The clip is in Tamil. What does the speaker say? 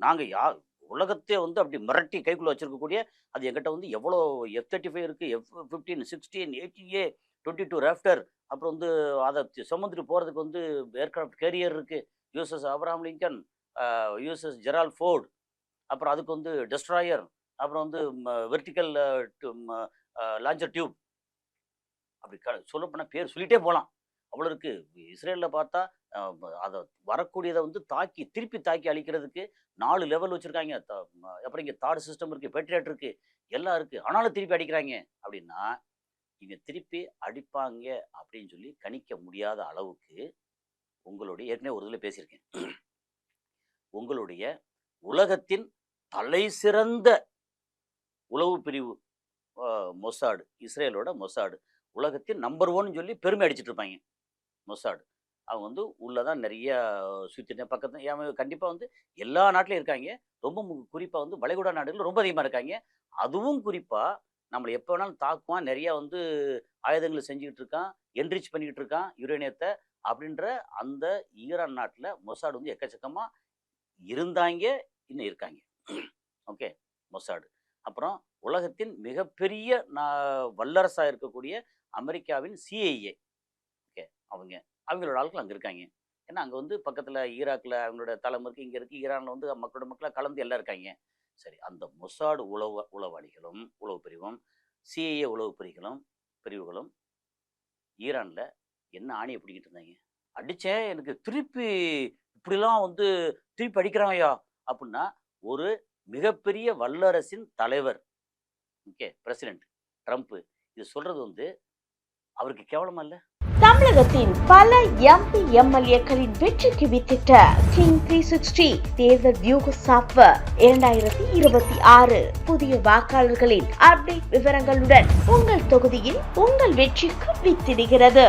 நாங்க உலகத்தையே வந்து அப்படி மிரட்டி கைக்குள்ள வச்சிருக்கக்கூடிய அது எங்கிட்ட வந்து எவ்வளோ F-35 இருக்கு, F-15, 16, 18A, 22 ராப்டர், அப்புறம் வந்து அதை சுமந்துட்டு போறதுக்கு வந்து ஏர்கிராஃப்ட் கேரியர் இருக்கு, USS Abraham Lincoln, USS Gerald Ford, அப்புறம் அதுக்கு வந்து டெஸ்ட்ராயர், அப்புறம் வந்து வெர்டிக்கல் லான்ச்சர் டியூப், அப்படி சொல்லப்போனால் பேர் சொல்லிட்டே போகலாம், அவ்வளோ இருக்கு. இஸ்ரேலில் பார்த்தா அதை வரக்கூடியதை வந்து திருப்பி தாக்கி அழிக்கிறதுக்கு 4 லெவல் வச்சுருக்காங்க. அப்புறம் இங்கே தாடு சிஸ்டம் இருக்குது, பேட்ரியாட் இருக்குது, எல்லாம் இருக்குது. ஆனாலும் திருப்பி அடிக்கிறாங்க அப்படின்னா இவங்க திருப்பி அடிப்பாங்க அப்படின்னு சொல்லி கணிக்க முடியாத அளவுக்கு உங்களுடைய, ஏற்கனவே ஒரு இதில் பேசியிருக்கேன், உங்களுடைய உலகத்தின் தலை சிறந்த உளவு பிரிவு மொசாடு, இஸ்ரேலோட மொசாடு உலகத்தின் நம்பர் 1 சொல்லி பெருமை அடிச்சிட்டு இருப்பாங்க. மொசாடு அவங்க வந்து உள்ளதான் நிறைய சுற்றின பக்கத்து கண்டிப்பாக வந்து எல்லா நாட்டிலையும் இருக்காங்க. ரொம்ப குறிப்பாக வந்து வளைகுடா நாடுகள் ரொம்ப அதிகமாக இருக்காங்க. அதுவும் குறிப்பாக நம்மளை எப்போ வேணாலும் தாக்குவான், நிறையா வந்து ஆயுதங்களை செஞ்சுக்கிட்டு இருக்கான், என்ரிச் பண்ணிக்கிட்டு இருக்கான் யுரேனியத்தை அப்படின்ற அந்த ஈரான் நாட்டில் மொசாடு வந்து எக்கச்சக்கமாக இருந்தாங்க, இன்னும் இருக்காங்க. Okay, Mossad. அப்புறம் உலகத்தின் மிகப்பெரிய வல்லரசாக இருக்கக்கூடிய அமெரிக்காவின் CIA, ஓகே, அவங்களோட ஆட்கள் அங்கே இருக்காங்க. ஏன்னா அங்கே வந்து பக்கத்தில் ஈராக்கில் அவங்களோட தலைமை இருக்குது, இங்கே இருக்குது, ஈரானில் வந்து மக்களோட மக்களாக கலந்து எல்லாம் இருக்காங்க. சரி, அந்த மொசாடு உளவாளிகளும் உளவு பிரிவும் CIA உளவு பிரிவுகளும் ஈரானில் என்ன ஆணியை பிடிக்கிட்டு இருந்தாங்க, அடித்தேன் எனக்கு திருப்பி இப்படிலாம் வந்து திருப்பி அடிக்கிறாங்கய்யா அப்படின்னா ஒரு மிகப்பெரிய வல்லரசின் தலைவர், ஓகே, பிரசிடென்ட் ட்ரம்ப் இது சொல்கிறது வந்து அவருக்கு கேவலமா இல்லை? தமிழகத்தின் பல MP MLAக்களின் வெற்றிக்கு வித்திட்ட கிங் 360 தேர்தல் வியூக சாப்ட்வேர் 2026 புதிய வாக்காளர்களின் அப்டேட் விவரங்களுடன் உங்கள் தொகுதியில் உங்கள் வெற்றிக்கு வித்திடுகிறது.